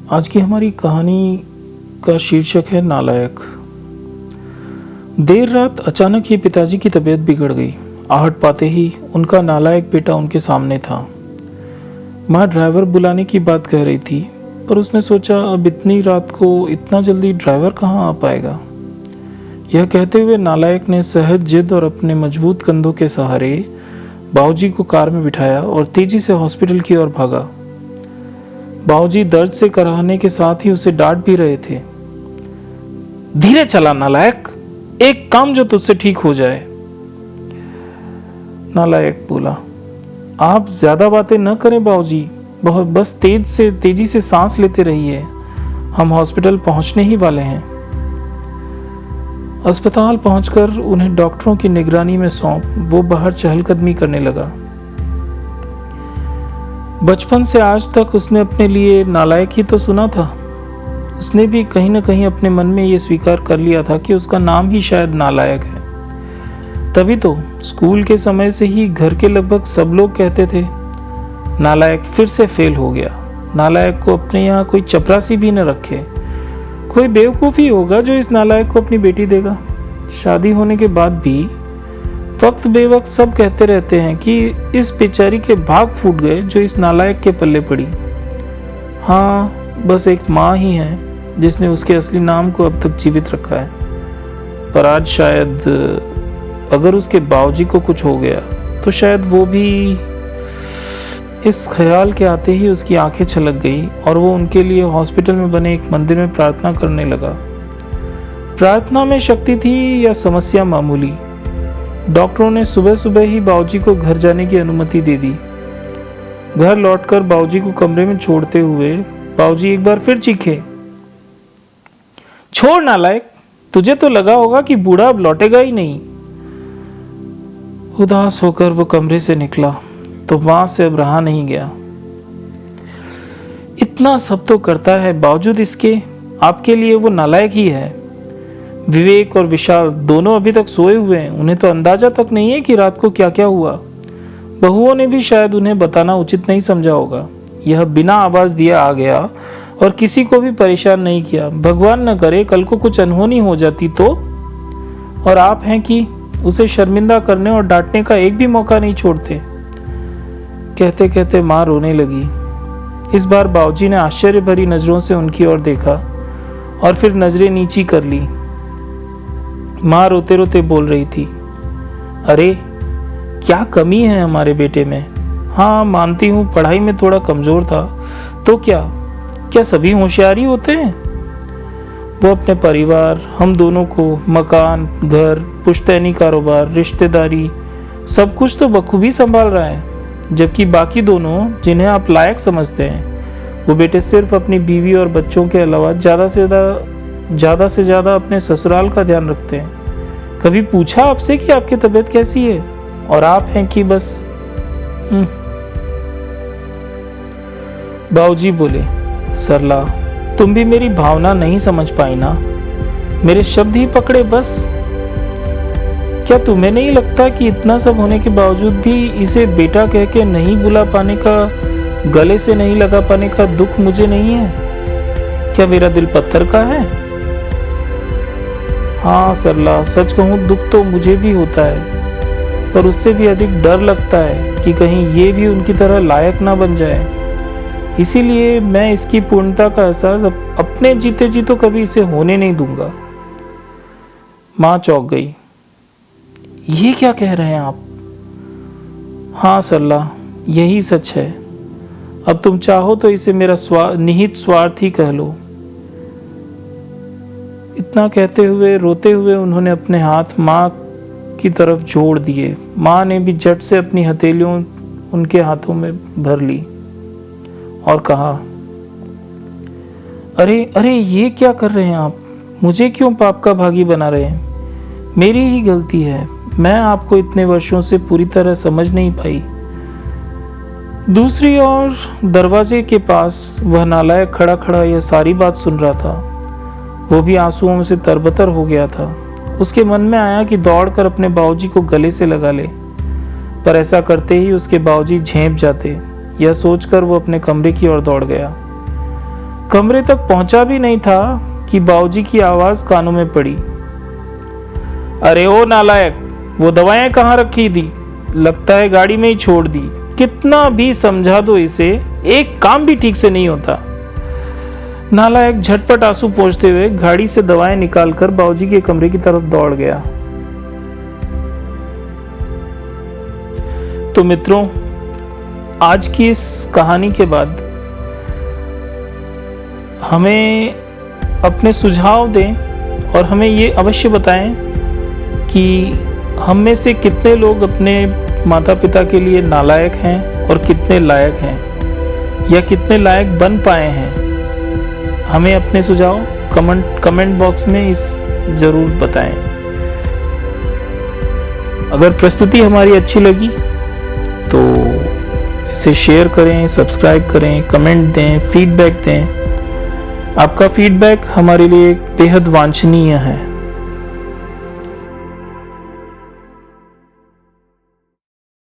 आज की हमारी कहानी का शीर्षक है नालायक। देर रात अचानक ही पिताजी की तबीयत बिगड़ गई। आहट पाते ही उनका नालायक बेटा उनके सामने था। माँ ड्राइवर बुलाने की बात कह रही थी, पर उसने सोचा अब इतनी रात को इतना जल्दी ड्राइवर कहाँ आ पाएगा। यह कहते हुए नालायक ने सहज जिद और अपने मजबूत कंधों के सहारे बाबूजी को कार में बिठाया और तेजी से हॉस्पिटल की ओर भागा। बाबूजी दर्द से कराहने के साथ ही उसे डांट भी रहे थे। धीरे चला नालायक, एक काम जो तुझसे ठीक हो जाए। नालायक बोला, आप ज्यादा बातें न करें बाबूजी, बस तेजी से सांस लेते रहिए, हम हॉस्पिटल पहुंचने ही वाले हैं। अस्पताल पहुंचकर उन्हें डॉक्टरों की निगरानी में सौंप वो बाहर चहलकदमी करने लगा। बचपन से आज तक उसने अपने लिए नालायक ही तो सुना था। उसने भी कहीं न कहीं अपने मन में ये स्वीकार कर लिया था कि उसका नाम ही शायद नालायक है। तभी तो स्कूल के समय से ही घर के लगभग सब लोग कहते थे, नालायक फिर से फेल हो गया। नालायक को अपने यहाँ कोई चपरासी भी न रखे, कोई बेवकूफ़ ही होगा जो इस नालायक को अपनी बेटी देगा। शादी होने के बाद भी वक्त बेवक्त सब कहते रहते हैं कि इस बेचारी के भाग फूट गए जो इस नालायक के पल्ले पड़ी। हाँ, बस एक माँ ही है जिसने उसके असली नाम को अब तक जीवित रखा है। पर आज शायद अगर उसके बाबूजी को कुछ हो गया तो शायद वो भी। इस ख्याल के आते ही उसकी आंखें छलक गई और वो उनके लिए हॉस्पिटल में बने एक मंदिर में प्रार्थना करने लगा। प्रार्थना में शक्ति थी या समस्या मामूली। डॉक्टरों ने सुबह सुबह ही बाबूजी को घर जाने की अनुमति दे दी। घर लौटकर बाबूजी को कमरे में छोड़ते हुए बाबूजी एक बार फिर चीखे, छोड़ नालायक, तुझे तो लगा होगा कि बूढ़ा अब लौटेगा ही नहीं। उदास होकर वो कमरे से निकला तो वहां से अब रहा नहीं गया। इतना सब तो करता है, बावजूद इसके आपके लिए वो नालायक ही है। विवेक और विशाल दोनों अभी तक सोए हुए हैं, उन्हें तो अंदाजा तक नहीं है कि रात को क्या क्या हुआ। बहुओं ने भी शायद उन्हें बताना उचित नहीं समझा होगा। यह बिना आवाज दिए आ गया और किसी को भी परेशान नहीं किया। भगवान न करे कल को कुछ अनहोनी हो जाती तो। और आप हैं कि उसे शर्मिंदा करने और डांटने का एक भी मौका नहीं छोड़ते। कहते कहते माँ रोने लगी। इस बार बाबूजी ने आश्चर्य भरी नजरों से उनकी ओर देखा और फिर नजरें नीची कर ली। माँ रोते रोते बोल रही थी, अरे क्या कमी है हमारे बेटे में। हाँ मानती हूँ पढ़ाई में थोड़ा कमजोर था, तो क्या सभी होशियार ही होते हैं। वो अपने परिवार, हम दोनों को मकान, घर, पुश्तैनी कारोबार, रिश्तेदारी सब कुछ तो बखूबी संभाल रहा है, जबकि बाकी दोनों जिन्हें आप लायक समझते हैं वो बेटे सिर्फ अपनी बीवी और बच्चों के अलावा ज़्यादा से ज़्यादा अपने ससुराल का ध्यान रखते हैं। कभी पूछा आपसे कि आपकी तबीयत कैसी है? और आप हैं कि बस। बाबूजी बोले, सरला तुम भी मेरी भावना नहीं समझ पाई ना, मेरे शब्द ही पकड़े बस। क्या तुम्हें नहीं लगता कि इतना सब होने के बावजूद भी इसे बेटा कह के नहीं बुला पाने का, गले से नहीं लगा पाने का दुख मुझे नहीं है? क्या मेरा दिल पत्थर का है? हाँ सरला, सच कहूँ दुख तो मुझे भी होता है, पर उससे भी अधिक डर लगता है कि कहीं ये भी उनकी तरह लायक ना बन जाए। इसीलिए मैं इसकी पूर्णता का एहसास अपने जीते जी तो कभी इसे होने नहीं दूंगा। माँ चौंक गई। ये क्या कह रहे हैं आप? हाँ सरला, यही सच है। अब तुम चाहो तो इसे मेरा निहित स्वार्थ ही कह लो। इतना कहते हुए रोते हुए उन्होंने अपने हाथ माँ की तरफ जोड़ दिए। माँ ने भी झट से अपनी हथेलियों उनके हाथों में भर ली और कहा, अरे अरे ये क्या कर रहे हैं आप? मुझे क्यों पाप का भागी बना रहे हैं? मेरी ही गलती है, मैं आपको इतने वर्षों से पूरी तरह समझ नहीं पाई। दूसरी ओर दरवाजे के पास वह नालायक खड़ा खड़ा यह सारी बात सुन रहा था। वो भी आंसुओं से तरबतर हो गया था। उसके मन में आया कि दौड़कर अपने बाबूजी को गले से लगा ले, पर ऐसा करते ही उसके बाबूजी झेंप जाते। यह सोचकर वो अपने कमरे की ओर दौड़ गया। कमरे तक पहुंचा भी नहीं था कि बाबूजी की आवाज कानों में पड़ी। अरे ओ नालायक, वो दवाएं कहाँ रखी थी? लगता है गाड़ी में ही छोड़ दी। कितना भी समझा दो इसे, एक काम भी ठीक से नहीं होता। नालायक झटपट आंसू पोंछते हुए गाड़ी से दवाएं निकालकर बाबूजी के कमरे की तरफ दौड़ गया। तो मित्रों, आज की इस कहानी के बाद हमें अपने सुझाव दें और हमें ये अवश्य बताएं कि हम में से कितने लोग अपने माता पिता के लिए नालायक हैं और कितने लायक हैं, या कितने लायक बन पाए हैं। हमें अपने सुझाव कमेंट बॉक्स में इस जरूर बताएं। अगर प्रस्तुति हमारी अच्छी लगी तो इसे शेयर करें, सब्सक्राइब करें, कमेंट दें, फीडबैक दें। आपका फीडबैक हमारे लिए बेहद वांछनीय है।